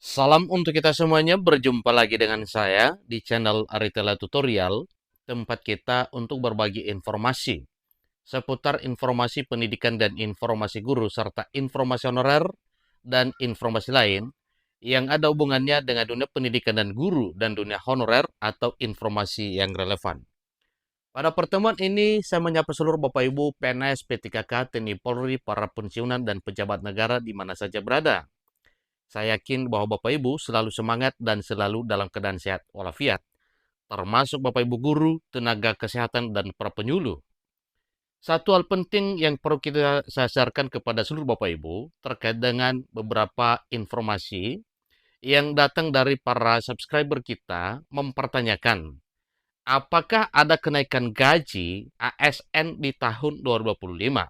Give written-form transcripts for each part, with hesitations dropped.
Salam untuk kita semuanya, berjumpa lagi dengan saya di channel Aritela Tutorial, tempat kita untuk berbagi informasi seputar informasi pendidikan dan informasi guru, serta informasi honorer dan informasi lain yang ada hubungannya dengan dunia pendidikan dan guru dan dunia honorer atau informasi yang relevan. Pada pertemuan ini, saya menyapa seluruh Bapak Ibu PNS, P3K, TNI Polri, para pensiunan dan pejabat negara di mana saja berada. Saya yakin bahwa Bapak Ibu selalu semangat dan selalu dalam keadaan sehat walafiat, termasuk Bapak Ibu guru, tenaga kesehatan, dan para penyuluh. Satu hal penting yang perlu kita sasarkan kepada seluruh Bapak Ibu terkait dengan beberapa informasi yang datang dari para subscriber kita mempertanyakan, apakah ada kenaikan gaji ASN di tahun 2025?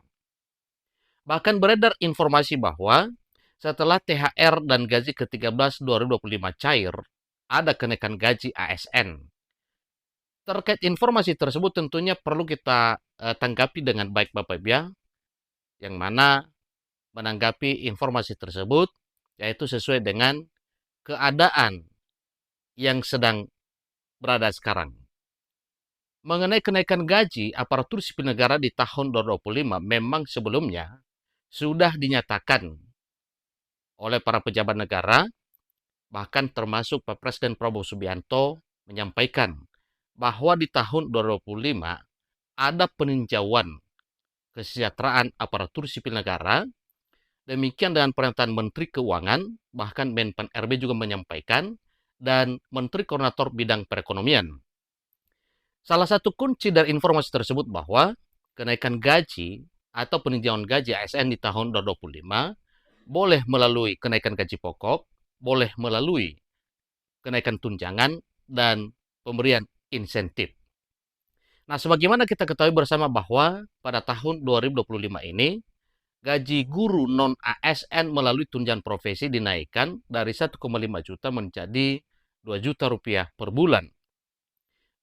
Bahkan beredar informasi bahwa setelah THR dan gaji ke-13 2025 cair, ada kenaikan gaji ASN. Terkait informasi tersebut tentunya perlu kita tanggapi dengan baik Bapak Ibu ya, yang mana menanggapi informasi tersebut yaitu sesuai dengan keadaan yang sedang berada sekarang. Mengenai kenaikan gaji aparatur sipil negara di tahun 2025 memang sebelumnya sudah dinyatakan oleh para pejabat negara, bahkan termasuk Pak Presiden Prabowo Subianto menyampaikan bahwa di tahun 2025 ada peninjauan kesejahteraan aparatur sipil negara. Demikian dengan pernyataan Menteri Keuangan, bahkan Menpan RB juga menyampaikan, dan Menteri Koordinator Bidang Perekonomian. Salah satu kunci dari informasi tersebut bahwa kenaikan gaji atau peninjauan gaji ASN di tahun 2025 boleh melalui kenaikan gaji pokok, boleh melalui kenaikan tunjangan, dan pemberian insentif. Nah, sebagaimana kita ketahui bersama bahwa pada tahun 2025 ini, gaji guru non-ASN melalui tunjangan profesi dinaikkan dari 1,5 juta menjadi 2 juta rupiah per bulan.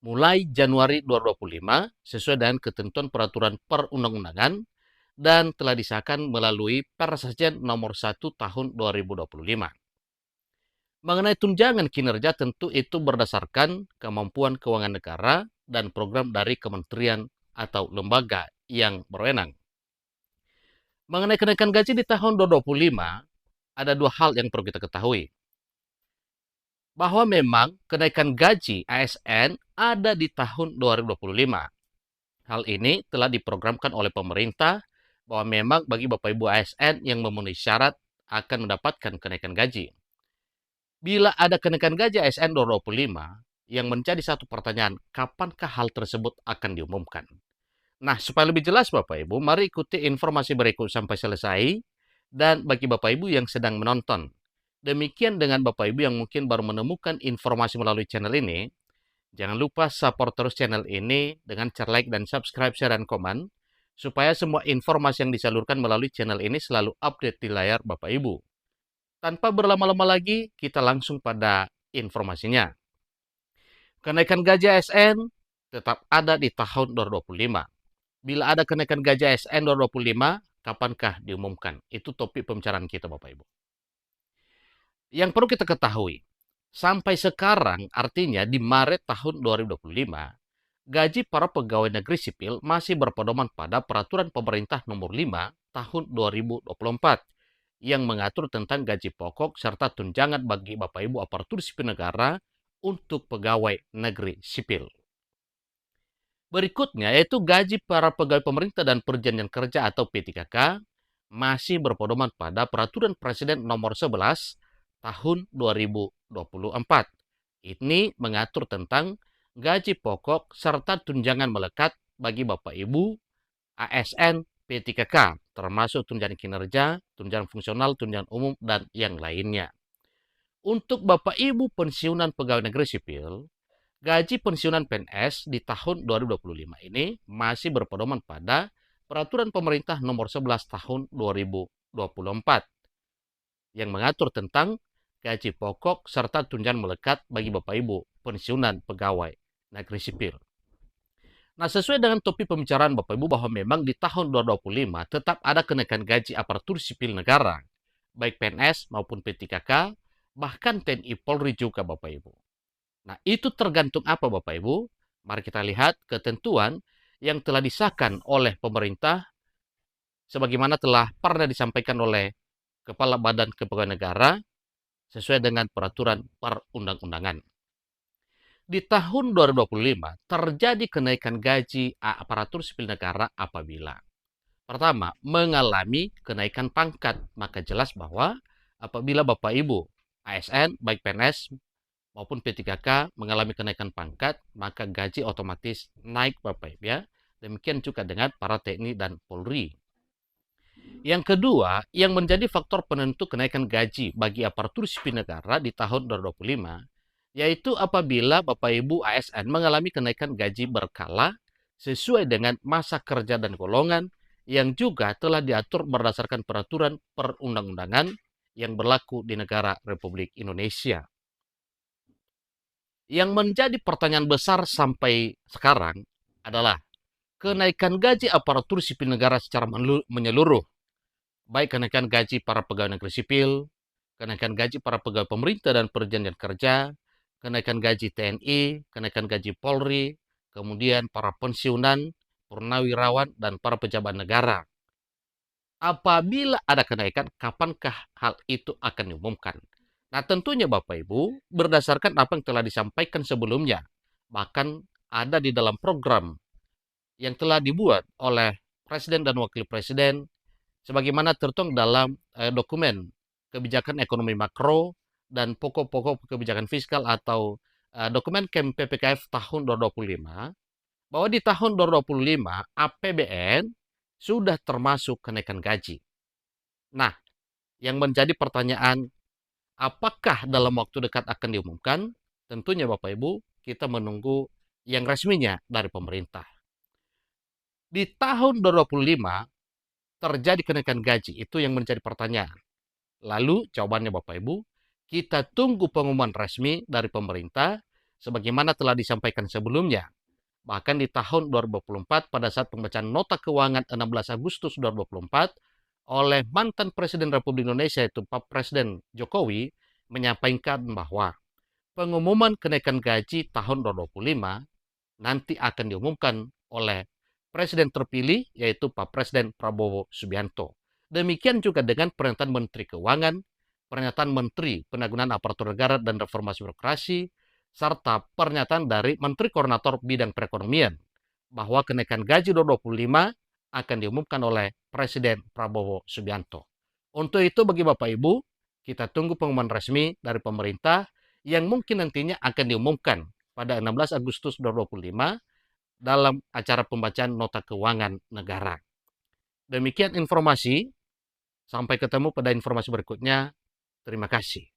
Mulai Januari 2025 sesuai dengan ketentuan peraturan perundang-undangan dan telah disahkan melalui Persejen nomor 1 tahun 2025. Mengenai tunjangan kinerja tentu itu berdasarkan kemampuan keuangan negara dan program dari kementerian atau lembaga yang berwenang. Mengenai kenaikan gaji di tahun 2025, ada dua hal yang perlu kita ketahui. Bahwa memang kenaikan gaji ASN ada di tahun 2025. Hal ini telah diprogramkan oleh pemerintah bahwa memang bagi Bapak Ibu ASN yang memenuhi syarat akan mendapatkan kenaikan gaji. Bila ada kenaikan gaji ASN 2025, yang menjadi satu pertanyaan, kapankah hal tersebut akan diumumkan? Nah, supaya lebih jelas Bapak Ibu, mari ikuti informasi berikut sampai selesai. Dan bagi Bapak Ibu yang sedang menonton, demikian dengan Bapak Ibu yang mungkin baru menemukan informasi melalui channel ini, jangan lupa support terus channel ini dengan cara like dan subscribe, share, dan komen, supaya semua informasi yang disalurkan melalui channel ini selalu update di layar Bapak Ibu. Tanpa berlama-lama lagi, kita langsung pada informasinya. Kenaikan gaji ASN tetap ada di tahun 2025. Bila ada kenaikan gaji ASN 2025, kapankah diumumkan? Itu topik pembicaraan kita Bapak Ibu. Yang perlu kita ketahui, sampai sekarang artinya di Maret tahun 2025, gaji para pegawai negeri sipil masih berpedoman pada Peraturan Pemerintah Nomor 5 Tahun 2024 yang mengatur tentang gaji pokok serta tunjangan bagi Bapak Ibu aparatur sipil negara untuk pegawai negeri sipil. Berikutnya yaitu gaji para pegawai pemerintah dan perjanjian kerja atau P3K masih berpedoman pada Peraturan Presiden Nomor 11 Tahun 2024. Ini mengatur tentang gaji pokok serta tunjangan melekat bagi Bapak Ibu ASN P3K, termasuk tunjangan kinerja, tunjangan fungsional, tunjangan umum, dan yang lainnya. Untuk Bapak Ibu pensiunan pegawai negeri sipil, gaji pensiunan PNS di tahun 2025 ini masih berpedoman pada Peraturan Pemerintah Nomor 11 Tahun 2024 yang mengatur tentang gaji pokok serta tunjangan melekat bagi Bapak Ibu pensiunan pegawai negeri sipil. Nah, sesuai dengan topik pembicaraan Bapak Ibu bahwa memang di tahun 2025 tetap ada kenaikan gaji aparatur sipil negara, baik PNS maupun P3K, bahkan TNI Polri juga Bapak Ibu. Nah, itu tergantung apa Bapak Ibu? Mari kita lihat ketentuan yang telah disahkan oleh pemerintah sebagaimana telah pernah disampaikan oleh Kepala Badan Kepegawaian Negara sesuai dengan peraturan perundang-undangan. Di tahun 2025 terjadi kenaikan gaji aparatur sipil negara apabila pertama, mengalami kenaikan pangkat. Maka jelas bahwa apabila Bapak Ibu ASN, baik PNS maupun P3K mengalami kenaikan pangkat, maka gaji otomatis naik Bapak Ibu ya. Demikian juga dengan para TNI dan Polri. Yang kedua, yang menjadi faktor penentu kenaikan gaji bagi aparatur sipil negara di tahun 2025, yaitu apabila Bapak Ibu ASN mengalami kenaikan gaji berkala sesuai dengan masa kerja dan golongan yang juga telah diatur berdasarkan peraturan perundang-undangan yang berlaku di negara Republik Indonesia. Yang menjadi pertanyaan besar sampai sekarang adalah kenaikan gaji aparatur sipil negara secara menyeluruh, baik kenaikan gaji para pegawai negeri sipil, kenaikan gaji para pegawai pemerintah dan perjanjian kerja, kenaikan gaji TNI, kenaikan gaji Polri, kemudian para pensiunan, purnawirawan, dan para pejabat negara. Apabila ada kenaikan, kapankah hal itu akan diumumkan? Nah, tentunya Bapak Ibu, berdasarkan apa yang telah disampaikan sebelumnya, bahkan ada di dalam program yang telah dibuat oleh Presiden dan Wakil Presiden, sebagaimana tertuang dalam dokumen kebijakan ekonomi makro dan pokok-pokok kebijakan fiskal atau dokumen KMPPKF tahun 2025, bahwa di tahun 2025 APBN sudah termasuk kenaikan gaji. Nah, yang menjadi pertanyaan, apakah dalam waktu dekat akan diumumkan? Tentunya Bapak Ibu, kita menunggu yang resminya dari pemerintah. Di tahun 2025 terjadi kenaikan gaji, itu yang menjadi pertanyaan. Lalu jawabannya Bapak Ibu, kita tunggu pengumuman resmi dari pemerintah sebagaimana telah disampaikan sebelumnya. Bahkan di tahun 2024 pada saat pembacaan nota keuangan 16 Agustus 2024 oleh mantan Presiden Republik Indonesia yaitu Pak Presiden Jokowi menyampaikan bahwa pengumuman kenaikan gaji tahun 2025 nanti akan diumumkan oleh Presiden terpilih yaitu Pak Presiden Prabowo Subianto. Demikian juga dengan pernyataan Menteri Keuangan, pernyataan Menteri Penanggulangan Aparatur Negara dan Reformasi Birokrasi, serta pernyataan dari Menteri Koordinator Bidang Perekonomian bahwa kenaikan gaji 2025 akan diumumkan oleh Presiden Prabowo Subianto. Untuk itu bagi Bapak Ibu, kita tunggu pengumuman resmi dari pemerintah yang mungkin nantinya akan diumumkan pada 16 Agustus 2025 dalam acara pembacaan nota keuangan negara. Demikian informasi. Sampai ketemu pada informasi berikutnya. Terima kasih.